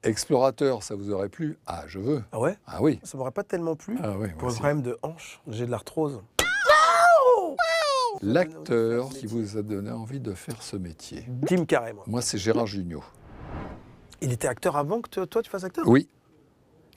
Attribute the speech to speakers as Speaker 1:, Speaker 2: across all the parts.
Speaker 1: Explorateur, ça vous aurait plu? Ah, je veux.
Speaker 2: Ah ouais?
Speaker 1: Ah oui.
Speaker 2: Ça m'aurait pas tellement plu.
Speaker 1: Ah oui,
Speaker 2: Pour
Speaker 1: moi
Speaker 2: le
Speaker 1: aussi.
Speaker 2: problème de hanche, j'ai de l'arthrose.
Speaker 1: L'acteur qui vous a donné envie de faire ce métier.
Speaker 2: Jim Carrey, moi.
Speaker 1: Moi, c'est Gérard Jugnot.
Speaker 2: Il était acteur avant que toi tu fasses acteur?
Speaker 1: Oui.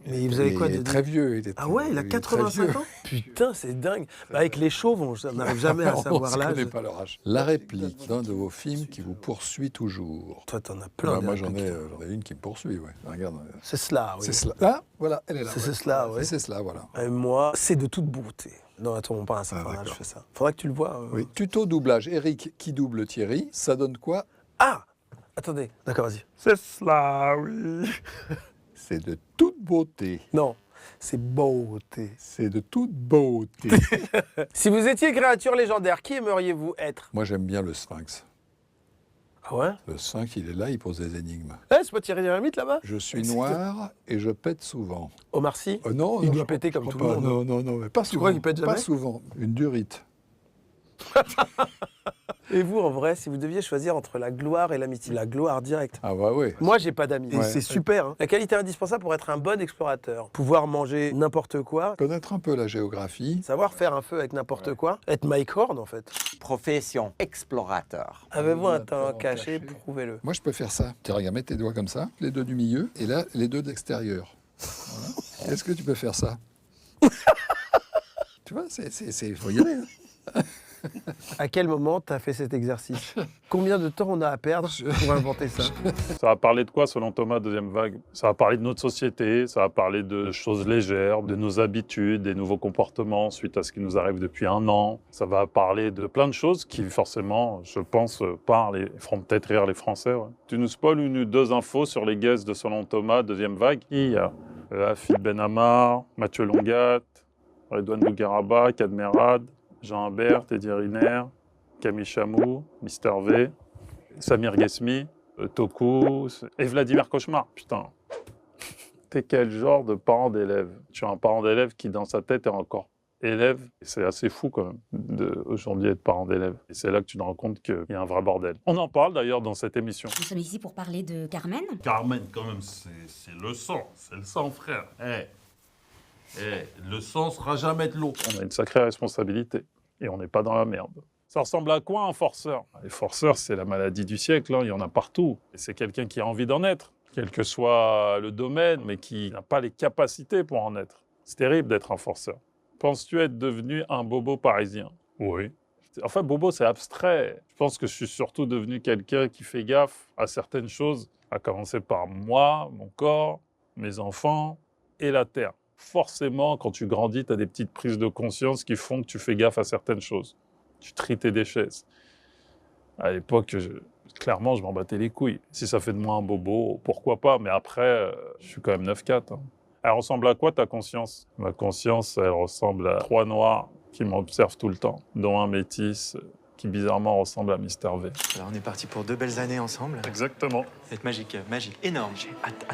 Speaker 2: Mais vous avez quoi
Speaker 1: Il est très vieux. Il est
Speaker 2: Ah ouais, il a
Speaker 1: est très
Speaker 2: 85
Speaker 1: vieux.
Speaker 2: ans? Putain, c'est dingue. Avec les chauves, on n'arrive jamais à
Speaker 1: On
Speaker 2: savoir
Speaker 1: ne
Speaker 2: l'âge.
Speaker 1: connaît pas leur âge. La réplique d'un de vos films qui vous poursuit toujours.
Speaker 2: Toi, t'en as plein.
Speaker 1: Ouais,
Speaker 2: des
Speaker 1: moi, j'en
Speaker 2: répliques.
Speaker 1: ai une qui me poursuit. Ouais. Regarde.
Speaker 2: C'est cela, oui.
Speaker 1: C'est cela. Là, voilà, elle est là.
Speaker 2: C'est cela, oui.
Speaker 1: C'est cela, voilà.
Speaker 2: Et moi, c'est de toute beauté. Non, attends, pas un certain âge, je
Speaker 1: d'accord.
Speaker 2: fais ça. Faudrait que tu le vois.
Speaker 1: Oui. Tuto doublage. Eric qui double Thierry, ça donne quoi?
Speaker 2: Ah! Attendez, d'accord, vas-y. C'est cela, oui.
Speaker 1: C'est de toute beauté.
Speaker 2: Non, c'est beauté.
Speaker 1: C'est de toute beauté.
Speaker 2: Si vous étiez créature légendaire, qui aimeriez-vous être?
Speaker 1: Moi, j'aime bien le Sphinx.
Speaker 2: Ah ouais?
Speaker 1: Le Sphinx, il est là, il pose des énigmes.
Speaker 2: Eh, c'est pas Thierry Lhermitte là-bas?
Speaker 1: Je suis noir et je pète souvent.
Speaker 2: Omar Sy?
Speaker 1: Non,
Speaker 2: Il
Speaker 1: non,
Speaker 2: doit
Speaker 1: je
Speaker 2: péter
Speaker 1: crois
Speaker 2: comme tout
Speaker 1: pas.
Speaker 2: le monde.
Speaker 1: Non, mais pas souvent.
Speaker 2: crois qu'il pète jamais
Speaker 1: Pas souvent. Une durite.
Speaker 2: Et vous, en vrai, si vous deviez choisir entre la gloire et l'amitié? La gloire directe.
Speaker 1: Ah bah oui.
Speaker 2: Moi, j'ai pas d'amis. Et
Speaker 1: Ouais.
Speaker 2: c'est super. Hein. La qualité indispensable pour être un bon explorateur. Pouvoir manger n'importe quoi.
Speaker 1: Connaître un peu la géographie.
Speaker 2: Savoir faire un feu avec n'importe quoi. Être Mike Horn, en fait.
Speaker 3: Profession explorateur.
Speaker 2: Avez-vous un
Speaker 1: talent
Speaker 2: talent caché?
Speaker 1: caché.
Speaker 2: Prouvez-le.
Speaker 1: Moi, je peux faire ça. Tu regardes, mets tes doigts comme ça, les deux du milieu, et là, les deux d'extérieur. Voilà. Est-ce que tu peux faire ça? Tu vois, c'est faut y aller. Hein.
Speaker 2: À quel moment t'as fait cet exercice? Combien de temps on a à perdre pour inventer ça?
Speaker 4: Ça va parler de quoi selon Thomas, deuxième vague? Ça va parler de notre société, ça va parler de choses légères, de nos habitudes, des nouveaux comportements suite à ce qui nous arrive depuis un an. Ça va parler de plein de choses qui forcément, je pense, parlent et feront peut-être rire les Français. Ouais. Tu nous spoil une ou deux infos sur les guests de selon Thomas, deuxième vague? Il y a Philippe Benhamar, Mathieu Longat, Redouane Bougueraba, Kadmerad, Jean Humbert, Teddy Riner, Camille Chamou, Mister V, Samir Ghesmi, Toku et Vladimir Cauchemar. Putain, t'es quel genre de parent d'élève? Tu as un parent d'élève qui, dans sa tête, est encore élève. C'est assez fou, quand même, aujourd'hui, être parent d'élève. Et c'est là que tu te rends compte qu'il y a un vrai bordel. On en parle, d'ailleurs, dans cette émission.
Speaker 5: Nous sommes ici pour parler de Carmen.
Speaker 6: Carmen, quand même, c'est le sang, frère. Le sang sera jamais de l'eau.
Speaker 4: On a une sacrée responsabilité et on n'est pas dans la merde. Ça ressemble à quoi un forceur? Les forceurs, c'est la maladie du siècle, hein, il y en a partout. Et c'est quelqu'un qui a envie d'en être, quel que soit le domaine, mais qui n'a pas les capacités pour en être. C'est terrible d'être un forceur. Penses-tu être devenu un bobo parisien? Oui. Enfin, bobo, c'est abstrait. Je pense que je suis surtout devenu quelqu'un qui fait gaffe à certaines choses, à commencer par moi, mon corps, mes enfants et la terre. Forcément, quand tu grandis, tu as des petites prises de conscience qui font que tu fais gaffe à certaines choses. Tu tries tes déchets. À l'époque, clairement, je m'en battais les couilles. Si ça fait de moi un bobo, pourquoi pas? Mais après, je suis quand même 9-4. Hein. Elle ressemble à quoi, ta conscience? Ma conscience, elle ressemble à 3 noirs qui m'observent tout le temps, dont un métis qui bizarrement ressemble à Mister V.
Speaker 7: Alors on est parti pour 2 belles années ensemble.
Speaker 4: Exactement.
Speaker 7: Ça va être magique, énorme. J'ai hâte.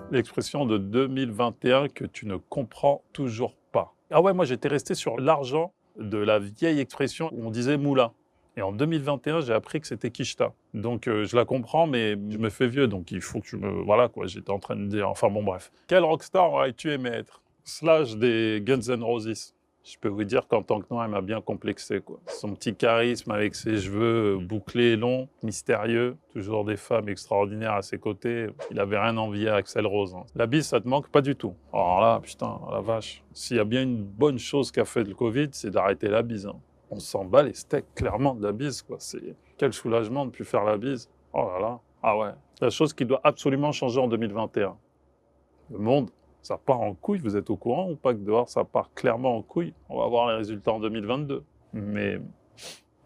Speaker 4: L'expression de 2021 que tu ne comprends toujours pas. Ah ouais, moi j'étais resté sur l'argent de la vieille expression où on disait moulin. Et en 2021, j'ai appris que c'était quicheta. Donc je la comprends, mais je me fais vieux, donc il faut que je me... Voilà quoi, j'étais en train de dire... Enfin bon, bref. Quel rockstar aurais-tu aimé être? Slash des Guns N' Roses. Je peux vous dire qu'en tant que noir, il m'a bien complexé, quoi. Son petit charisme avec ses cheveux bouclés et longs, mystérieux, toujours des femmes extraordinaires à ses côtés. Il avait rien envié à Axl Rose. Hein. La bise, ça te manque pas du tout. Alors là, putain, la vache. S'il y a bien une bonne chose qu'a fait le Covid, c'est d'arrêter la bise. Hein. On s'en bat les steaks, clairement, de la bise, quoi. C'est... Quel soulagement de ne plus faire la bise. Oh là là. Ah ouais. La chose qui doit absolument changer en 2021. Le monde... Ça part en couille, vous êtes au courant ou pas que dehors ça part clairement en couille? On va voir les résultats en 2022. Mais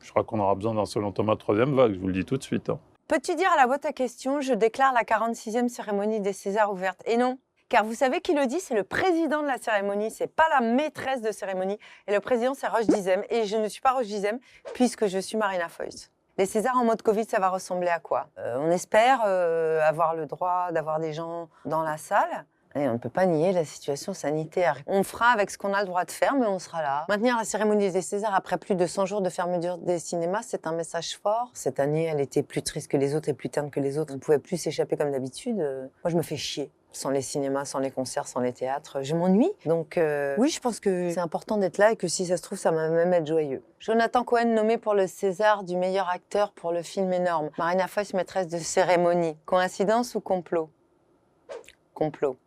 Speaker 4: je crois qu'on aura besoin d'un selon Thomas troisième vague, je vous le dis tout de suite. Hein.
Speaker 8: Peux-tu dire à la boîte à questions, je déclare la 46e cérémonie des Césars ouverte? Et non, car vous savez qui le dit, c'est le président de la cérémonie, c'est pas la maîtresse de cérémonie. Et le président, c'est Roche Dizem. Et je ne suis pas Roche Dizem, puisque je suis Marina Foïs. Les Césars en mode Covid, ça va ressembler à quoi? On espère avoir le droit d'avoir des gens dans la salle. Et on ne peut pas nier la situation sanitaire. On fera avec ce qu'on a le droit de faire, mais on sera là. Maintenir la cérémonie des Césars après plus de 100 jours de fermeture des cinémas, c'est un message fort. Cette année, elle était plus triste que les autres et plus terne que les autres. On ne pouvait plus s'échapper comme d'habitude. Moi, je me fais chier. Sans les cinémas, sans les concerts, sans les théâtres, je m'ennuie. Donc oui, je pense que c'est important d'être là et que si ça se trouve, ça va même être joyeux. Jonathan Cohen nommé pour le César du meilleur acteur pour le film Énorme. Marina Foïs, maîtresse de cérémonie. Coïncidence ou complot? Complot.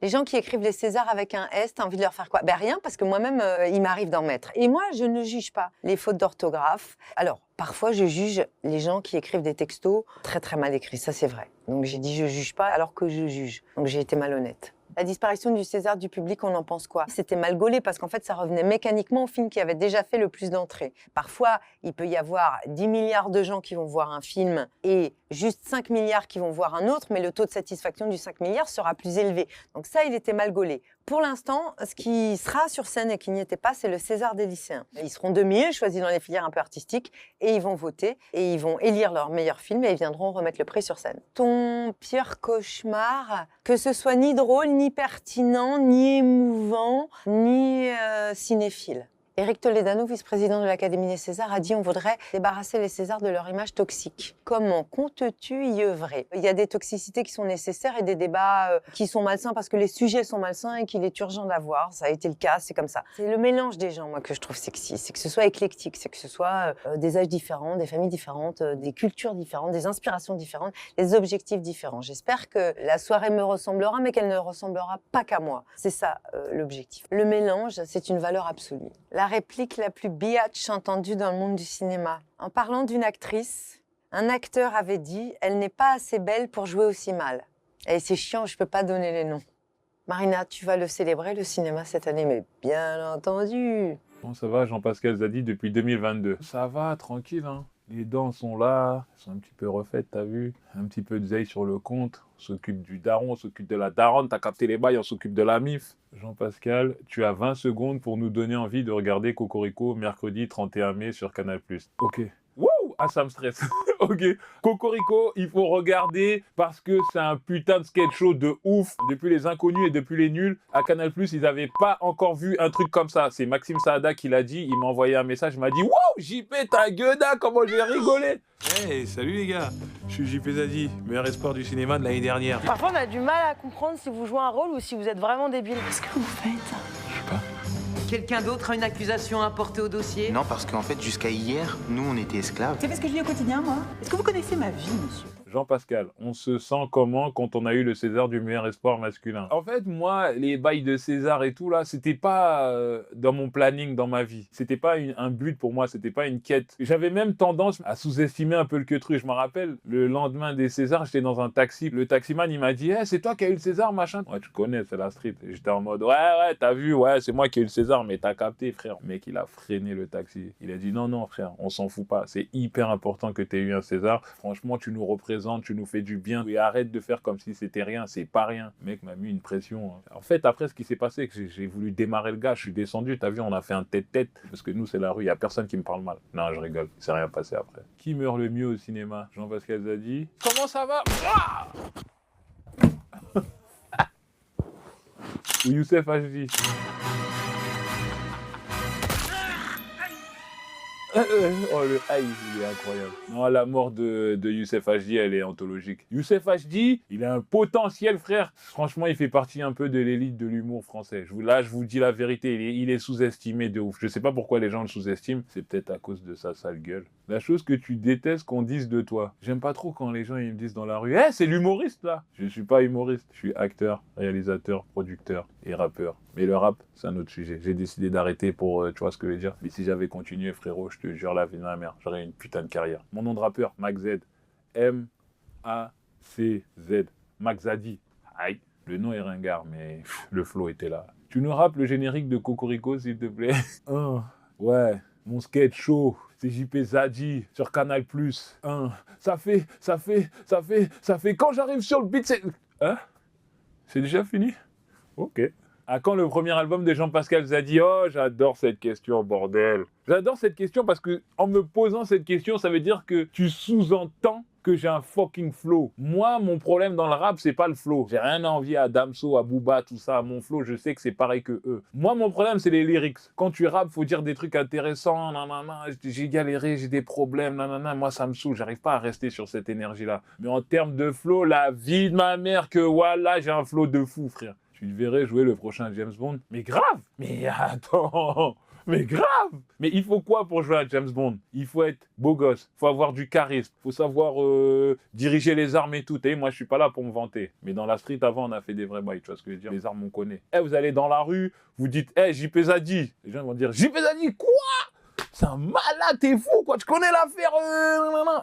Speaker 8: Les gens qui écrivent les Césars avec un S, t'as envie de leur faire quoi? Ben rien, parce que moi-même, il m'arrive d'en mettre. Et moi, je ne juge pas les fautes d'orthographe. Alors, parfois, je juge les gens qui écrivent des textos très très mal écrits, ça c'est vrai. Donc j'ai dit je juge pas alors que je juge. Donc j'ai été malhonnête. La disparition du César du public, on en pense quoi? C'était mal gaulé parce qu'en fait, ça revenait mécaniquement au film qui avait déjà fait le plus d'entrées. Parfois, il peut y avoir 10 milliards de gens qui vont voir un film et juste 5 milliards qui vont voir un autre, mais le taux de satisfaction du 5 milliards sera plus élevé. Donc ça, il était mal gaulé. Pour l'instant, ce qui sera sur scène et qui n'y était pas, c'est le César des lycéens. Ils seront 2000, choisis dans les filières un peu artistiques, et ils vont voter, et ils vont élire leur meilleur film, et ils viendront remettre le prix sur scène. Ton pire cauchemar, que ce soit ni drôle, ni pertinent, ni émouvant, ni cinéphile. Éric Toledano, vice-président de l'Académie des Césars, a dit on voudrait débarrasser les Césars de leur image toxique. Comment comptes-tu y œuvrer? Il y a des toxicités qui sont nécessaires et des débats qui sont malsains parce que les sujets sont malsains et qu'il est urgent d'avoir. Ça a été le cas, c'est comme ça. C'est le mélange des gens, moi, que je trouve sexy. C'est que ce soit éclectique, c'est que ce soit des âges différents, des familles différentes, des cultures différentes, des inspirations différentes, des objectifs différents. J'espère que la soirée me ressemblera, mais qu'elle ne ressemblera pas qu'à moi. C'est ça l'objectif. Le mélange, c'est une valeur absolue. La réplique la plus biatch entendue dans le monde du cinéma. En parlant d'une actrice, un acteur avait dit « Elle n'est pas assez belle pour jouer aussi mal ». Et c'est chiant, je peux pas donner les noms. Marina, tu vas le célébrer, le cinéma, cette année, mais bien entendu.
Speaker 9: Bon, ça va, Jean-Pascal Zadi, depuis 2022. Ça va, tranquille, hein. Les dents sont là, elles sont un petit peu refaites, t'as vu? Un petit peu de zeille sur le compte. On s'occupe du daron, on s'occupe de la daronne, t'as capté les bails, on s'occupe de la mif. Jean-Pascal, tu as 20 secondes pour nous donner envie de regarder Cocorico mercredi 31 mai sur Canal+. Ok. Wow! Ah, ça me stresse. Ok. Cocorico, il faut regarder parce que c'est un putain de sketch show de ouf. Depuis Les Inconnus et depuis Les Nuls, à Canal+, ils n'avaient pas encore vu un truc comme ça. C'est Maxime Saada qui l'a dit. Il m'a envoyé un message. Il m'a dit « Wow, JP, ta gueuda, comment j'ai rigolé !» Hey, salut les gars. Je suis JP Zadi, meilleur espoir du cinéma de l'année dernière.
Speaker 10: Parfois, on a du mal à comprendre si vous jouez un rôle ou si vous êtes vraiment débile.
Speaker 11: Qu'est-ce que vous faites?
Speaker 9: Je sais pas.
Speaker 11: Quelqu'un d'autre a une accusation à porter au dossier?
Speaker 7: Non, parce qu'en fait, jusqu'à hier, nous, on était esclaves.
Speaker 11: C'est parce que je vis au quotidien, moi. Est-ce que vous connaissez ma vie, monsieur?
Speaker 9: Jean-Pascal, on se sent comment quand on a eu le César du meilleur espoir masculin? En fait, moi, les bails de César et tout, là, c'était pas dans mon planning, dans ma vie. C'était pas un but pour moi, c'était pas une quête. J'avais même tendance à sous-estimer un peu le queutru. Je me rappelle, le lendemain des Césars, j'étais dans un taxi. Le taximan, il m'a dit hey, « c'est toi qui as eu le César, machin ?» Ouais, tu connais, c'est la street. Et j'étais en mode « Ouais, t'as vu, ouais, c'est moi qui ai eu le César, mais t'as capté, frère. » Le mec, il a freiné le taxi. Il a dit « Non, frère, on s'en fout pas. C'est hyper important que t'aies eu un César. Franchement, tu nous représentes. Tu nous fais du bien et arrête de faire comme si c'était rien, c'est pas rien. » Le mec m'a mis une pression. En fait, après, ce qui s'est passé, c'est que j'ai voulu démarrer le gars, je suis descendu, t'as vu, on a fait un tête-tête, parce que nous, c'est la rue, il y a personne qui me parle mal. Non, je rigole, il s'est rien passé après. Qui meurt le mieux au cinéma? Jean-Pascal Zadi. Comment ça va? Ou Youssef Hachdi. Oh, le haï, il est incroyable. Non, la mort de Youssef Hachdi, elle est anthologique. Youssef Hachdi, il a un potentiel, frère. Franchement, il fait partie un peu de l'élite de l'humour français. Là, je vous dis la vérité, il est sous-estimé de ouf. Je sais pas pourquoi les gens le sous-estiment. C'est peut-être à cause de sa sale gueule. La chose que tu détestes qu'on dise de toi. J'aime pas trop quand les gens ils me disent dans la rue « Hey, c'est l'humoriste, là !» Je suis pas humoriste. Je suis acteur, réalisateur, producteur et rappeur. Mais le rap, c'est un autre sujet. J'ai décidé d'arrêter pour, tu vois ce que je veux dire. Mais si j'avais continué, frérot, je te jure la vie de ma mère, j'aurais une putain de carrière. Mon nom de rappeur, Max Z. M-A-C-Z. Max Zadi. Aïe, le nom est ringard, mais le flow était là. Tu nous rappes le générique de Cocorico, s'il te plaît? Oh, ouais, mon sketch show. C'est JP Zadi sur Canal+. Ça fait. Quand j'arrive sur le beat, c'est... Hein? C'est déjà fini? Ok. À quand le premier album de Jean-Pascal Zadi? Oh, j'adore cette question, bordel. J'adore cette question parce que en me posant cette question, ça veut dire que tu sous-entends que j'ai un fucking flow. Moi, mon problème dans le rap, c'est pas le flow. J'ai rien à envier à Damso, à Booba, tout ça. Mon flow, je sais que c'est pareil que eux. Moi, mon problème, c'est les lyrics. Quand tu rappes, faut dire des trucs intéressants. Nanana, j'ai galéré, j'ai des problèmes. Nanana, moi, ça me saoule. J'arrive pas à rester sur cette énergie-là. Mais en termes de flow, la vie de ma mère, que voilà, j'ai un flow de fou, frère. Tu le verrais jouer le prochain James Bond. Mais grave! Mais attends! Mais grave! Mais il faut quoi pour jouer à James Bond? Il faut être beau gosse, il faut avoir du charisme, il faut savoir diriger les armes et tout. Et moi, je suis pas là pour me vanter. Mais dans la street, avant, on a fait des vrais bails, tu vois ce que je veux dire? Les armes, on connaît. Vous allez dans la rue, vous dites « JP Zadi ». Les gens vont dire « JP Zadi, quoi? C'est un malade, t'es fou, quoi, tu connais l'affaire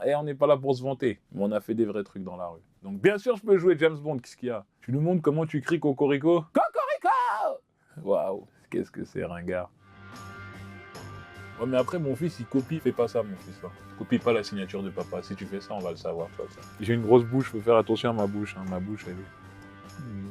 Speaker 9: Et on n'est pas là pour se vanter. Mais on a fait des vrais trucs dans la rue. Donc bien sûr, je peux jouer James Bond, qu'est-ce qu'il y a? Tu nous montres comment tu cries Cocorico? Cocorico! Waouh, qu'est-ce que c'est ringard. Ouais, mais après, mon fils, il copie. Fais pas ça, mon fils, là. Copie pas la signature de papa. Si tu fais ça, on va le savoir, toi. J'ai une grosse bouche, faut faire attention à ma bouche. Hein. Ma bouche, elle est...